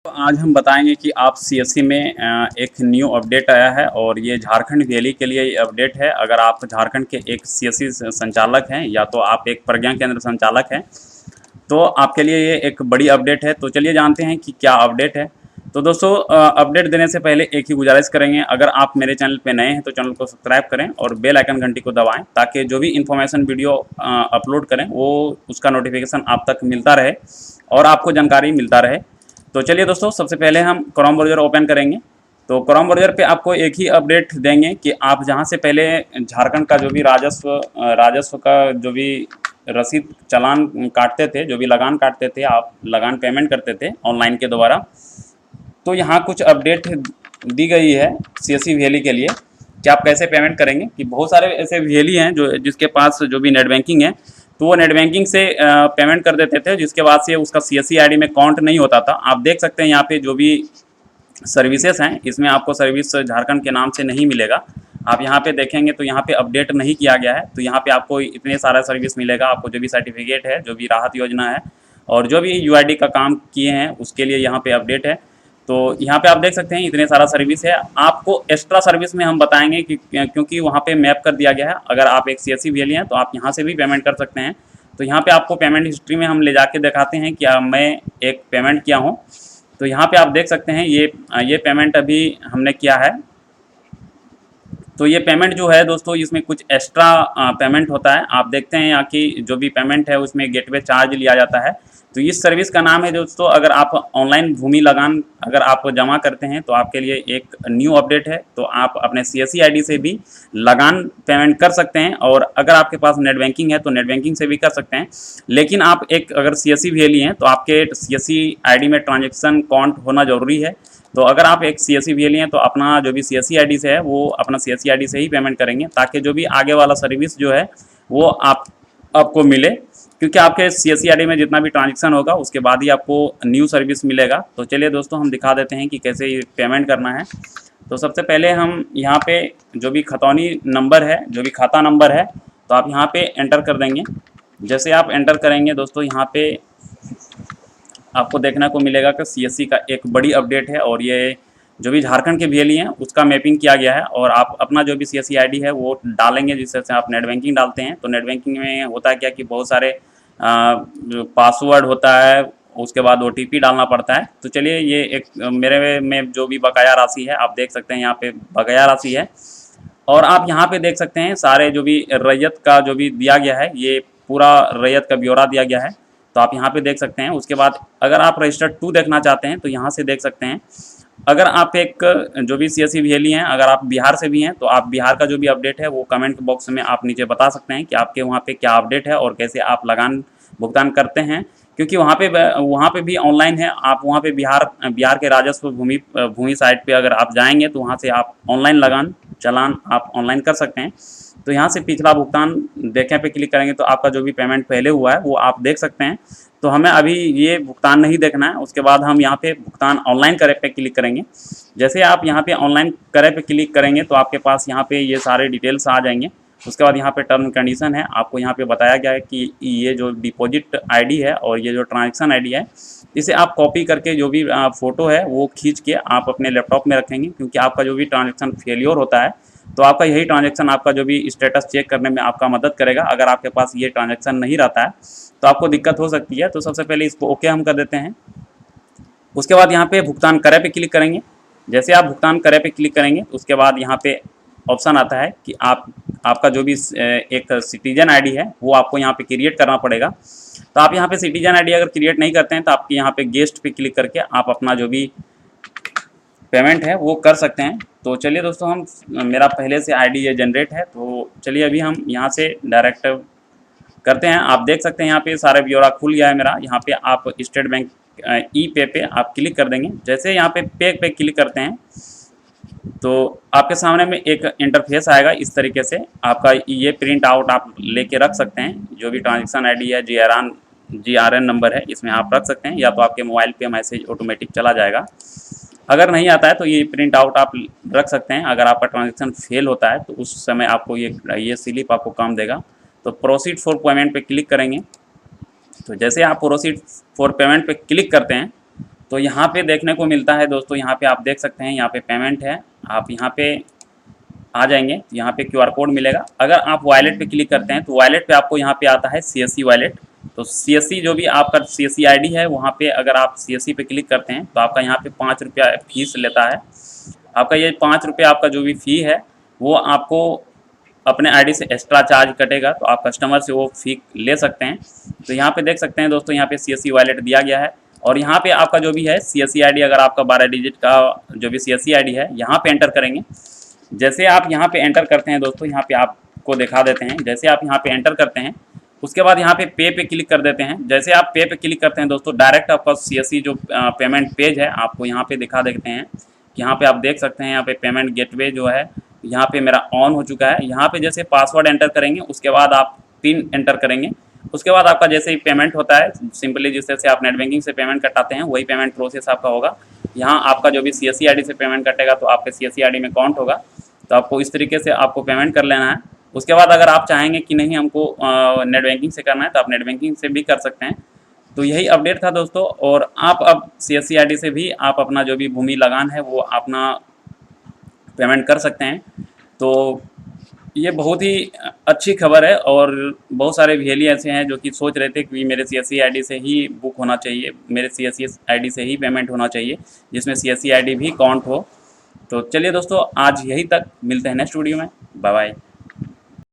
तो आज हम बताएंगे कि आप सीएससी में एक न्यू अपडेट आया है और ये झारखंड वैली के लिए ये अपडेट है। अगर आप झारखंड के एक सीएससी संचालक हैं या तो आप एक प्रज्ञा केंद्र संचालक हैं तो आपके लिए ये एक बड़ी अपडेट है। तो चलिए जानते हैं कि क्या अपडेट है। तो दोस्तों अपडेट देने से पहले एक ही गुजारिश करेंगे, अगर आप मेरे चैनल पे नए हैं तो चैनल को सब्सक्राइब करें और बेल आइकन घंटी को दबाएं ताकि जो भी इन्फॉर्मेशन वीडियो अपलोड करें वो उसका नोटिफिकेशन आप तक मिलता रहे और आपको जानकारी मिलता रहे। तो चलिए दोस्तों, सबसे पहले हम क्रोम ब्राउज़र ओपन करेंगे। तो क्रोम ब्राउज़र पे आपको एक ही अपडेट देंगे कि आप जहाँ से पहले झारखंड का जो भी राजस्व का जो भी रसीद चालान काटते थे, जो भी लगान काटते थे, आप लगान पेमेंट करते थे ऑनलाइन के द्वारा, तो यहाँ कुछ अपडेट दी गई है सीएससी वैली के लिए कि आप कैसे पेमेंट करेंगे। कि बहुत सारे ऐसे वैली हैं जो जिसके पास जो भी नेट बैंकिंग है तो वो नेट बैंकिंग से पेमेंट कर देते थे, जिसके बाद से उसका सीएससी आईडी में काउंट नहीं होता था। आप देख सकते हैं यहाँ पे जो भी सर्विसेज हैं इसमें आपको सर्विस झारखंड के नाम से नहीं मिलेगा। आप यहाँ पे देखेंगे तो यहाँ पे अपडेट नहीं किया गया है, तो यहाँ पे आपको इतने सारा सर्विस मिलेगा। आपको जो भी सर्टिफिकेट है, जो भी राहत योजना है और जो भी यूआईडी का काम किए हैं उसके लिए यहाँ पे अपडेट है। तो यहाँ पे आप देख सकते हैं इतने सारा सर्विस है। आपको एक्स्ट्रा सर्विस में हम बताएंगे कि क्योंकि वहाँ पे मैप कर दिया गया है। अगर आप एक सीएससी वैली हैं तो आप यहाँ से भी पेमेंट कर सकते हैं। तो यहाँ पे आपको पेमेंट हिस्ट्री में हम ले जाके दिखाते हैं कि मैं एक पेमेंट किया हूँ। तो यहाँ पे आप देख सकते हैं ये पेमेंट अभी हमने किया है। तो ये पेमेंट जो है दोस्तों, इसमें कुछ एक्स्ट्रा पेमेंट होता है। आप देखते हैं यहाँ की जो भी पेमेंट है उसमें गेटवे चार्ज लिया जाता है। तो इस सर्विस का नाम है दोस्तों, अगर आप ऑनलाइन भूमि लगान अगर आप जमा करते हैं तो आपके लिए एक न्यू अपडेट है। तो आप अपने सीएससी आईडी से भी लगान पेमेंट कर सकते हैं और अगर आपके पास नेट बैंकिंग है तो नेट बैंकिंग से भी कर सकते हैं। लेकिन आप एक अगर सीएससी वैली हैं तो आपके सीएससी आईडी में ट्रांजेक्शन काउंट होना जरूरी है। तो अगर आप एक सीएससी वैली हैं तो अपना जो भी सीएससी आईडी से है वो अपना सीएससी आईडी से ही पेमेंट करेंगे, ताकि जो भी आगे वाला सर्विस जो है वो आपको मिले। क्योंकि आपके सीएससी आईडी में जितना भी ट्रांजेक्शन होगा उसके बाद ही आपको न्यू सर्विस मिलेगा। तो चलिए दोस्तों, हम दिखा देते हैं कि कैसे पेमेंट करना है। तो सबसे पहले हम यहाँ पे जो भी खतौनी नंबर है, जो भी खाता नंबर है, तो आप यहाँ पे एंटर कर देंगे। जैसे आप एंटर करेंगे दोस्तों, यहाँ पे आपको देखने को मिलेगा कि सीएससी का एक बड़ी अपडेट है और ये जो भी झारखंड के वैली हैं उसका मैपिंग किया गया है। और आप अपना जो भी सीएससी आईडी है वो डालेंगे, जिससे आप नेट बैंकिंग डालते हैं। तो नेट बैंकिंग में होता है क्या कि बहुत सारे पासवर्ड होता है, उसके बाद ओटीपी डालना पड़ता है। तो चलिए, ये एक मेरे में जो भी बकाया राशि है आप देख सकते हैं, यहाँ पे बकाया राशि है। और आप यहाँ पे देख सकते हैं सारे जो भी रैयत का जो भी दिया गया है, ये पूरा रैयत का ब्यौरा दिया गया है। तो आप यहाँ पे देख सकते हैं। उसके बाद अगर आप रजिस्टर्ड 2 देखना चाहते हैं तो यहाँ से देख सकते हैं। अगर आप एक जो भी सीएससी वैली हैं, अगर आप बिहार से भी हैं तो आप बिहार का जो भी अपडेट है वो कमेंट बॉक्स में आप नीचे बता सकते हैं कि आपके वहाँ पे क्या अपडेट है और कैसे आप लगान भुगतान करते हैं। क्योंकि वहाँ पे भी ऑनलाइन है। आप वहाँ पे बिहार के राजस्व भूमि साइट पे अगर आप जाएंगे तो वहाँ से आप ऑनलाइन लगान चालान आप ऑनलाइन कर सकते हैं। तो यहाँ से पिछला भुगतान देखें पे क्लिक करेंगे तो आपका जो भी पेमेंट पहले हुआ है वो आप देख सकते हैं। तो हमें अभी ये भुगतान नहीं देखना है। उसके बाद हम यहाँ पे भुगतान ऑनलाइन करे पे क्लिक करेंगे। जैसे आप यहाँ पे ऑनलाइन करे पे क्लिक करेंगे तो आपके पास यहाँ पे ये सारे डिटेल्स आ जाएंगे। उसके बाद यहाँ पे टर्म कंडीशन है, आपको यहाँ पे बताया गया है कि ये जो डिपॉजिट आईडी है और ये जो ट्रांजेक्शन आईडी है, इसे आप कॉपी करके जो भी फ़ोटो है वो खींच के आप अपने लैपटॉप में रखेंगे। क्योंकि आपका जो भी ट्रांजेक्शन फेलियर होता है तो आपका यही ट्रांजेक्शन आपका जो भी स्टेटस चेक करने में आपका मदद करेगा। अगर आपके पास ये ट्रांजेक्शन नहीं रहता है तो आपको दिक्कत हो सकती है। तो सबसे पहले इसको ओके हम कर देते हैं। उसके बाद यहाँ पे भुगतान करे पे क्लिक करेंगे। जैसे आप भुगतान करे पे क्लिक करेंगे उसके बाद यहाँ पे ऑप्शन आता है कि आपका जो भी एक सिटीजन आईडी है वो आपको यहाँ पे क्रिएट करना पड़ेगा। तो आप यहाँ पे सिटीजन आईडी अगर क्रिएट नहीं करते हैं तो आपके यहाँ पे गेस्ट पे क्लिक करके आप अपना जो भी पेमेंट है वो कर सकते हैं। तो चलिए दोस्तों, मेरा पहले से आईडी ये जनरेट है। तो चलिए अभी हम यहाँ से डायरेक्ट करते हैं। आप देख सकते हैं यहाँ पे सारा ब्यौरा खुल गया है मेरा। यहाँ पे आप स्टेट बैंक ई पे आप क्लिक कर देंगे। जैसे यहाँ पे क्लिक करते हैं तो आपके सामने में एक इंटरफेस आएगा इस तरीके से। आपका ये प्रिंट आउट आप लेके रख सकते हैं। जो भी ट्रांजेक्शन आईडी है, जीआरएन नंबर है, इसमें आप रख सकते हैं, या तो आपके मोबाइल पे मैसेज ऑटोमेटिक चला जाएगा। अगर नहीं आता है तो ये प्रिंट आउट आप रख सकते हैं। अगर आपका ट्रांजेक्शन फेल होता है तो उस समय आपको ये स्लिप आपको काम देगा। तो प्रोसीड फॉर पेमेंट पे क्लिक करेंगे। तो जैसे आप प्रोसीड फॉर पेमेंट पे क्लिक करते हैं तो यहाँ पे देखने को मिलता है दोस्तों, यहाँ पे आप देख सकते हैं, यहाँ पे पेमेंट है। आप यहाँ पे आ जाएंगे, यहाँ पे QR कोड मिलेगा। अगर आप वॉलेट पे क्लिक करते हैं तो वॉलेट पे आपको यहाँ पे आता है CSC वॉलेट। तो CSC जो भी आपका CSC ID है, वहाँ पे अगर आप CSC पे क्लिक करते हैं तो आपका यहाँ पे 5 रुपया फीस लेता है। आपका ये 5 रुपये आपका जो भी फ़ी है वो आपको अपने ID से एक्स्ट्रा चार्ज कटेगा, तो आप कस्टमर से वो फ़ी ले सकते हैं। तो यहाँ पे देख सकते हैं दोस्तों, यहाँ पे CSC वॉलेट दिया गया है और यहाँ पे आपका जो भी है CSC ID, अगर आपका 12 डिजिट का जो भी CSC ID है यहाँ पे एंटर करेंगे। जैसे आप यहाँ पे एंटर करते हैं दोस्तों, यहाँ पे आपको दिखा देते हैं। जैसे आप यहाँ पे एंटर करते हैं उसके बाद यहाँ पे क्लिक कर देते हैं। जैसे आप पे क्लिक करते हैं दोस्तों, डायरेक्ट आपका CSC जो पेमेंट पेज है आपको यहाँ पे दिखा देते हैं। यहाँ पे आप देख सकते हैं, यहाँ पे पेमेंट गेटवे जो है यहाँ पे मेरा ऑन हो चुका है। यहाँ पे जैसे पासवर्ड एंटर करेंगे उसके बाद आप पिन एंटर करेंगे, उसके बाद आपका जैसे ही पेमेंट होता है सिंपली जिस तरह से आप नेट बैंकिंग से पेमेंट कटाते हैं वही पेमेंट प्रोसेस आपका होगा। यहाँ आपका जो भी CSC ID से पेमेंट कटेगा तो आपके CSC ID में काउंट होगा। तो आपको इस तरीके से आपको पेमेंट कर लेना है। उसके बाद अगर आप चाहेंगे कि नहीं हमको नेट बैंकिंग से करना है तो आप नेट बैंकिंग से भी कर सकते हैं। तो यही अपडेट था दोस्तों, और आप अब CSC ID से भी आप अपना जो भी भूमि लगान है वो अपना पेमेंट कर सकते हैं। तो ये बहुत ही अच्छी खबर है, और बहुत सारे VLE ऐसे हैं जो कि सोच रहे थे कि मेरे CSC ID से ही बुक होना चाहिए, मेरे CSC ID से ही पेमेंट होना चाहिए, जिसमें CSC ID भी काउंट हो। तो चलिए दोस्तों, आज यही तक, मिलते हैं नेक्स्ट वीडियो में। Bye bye.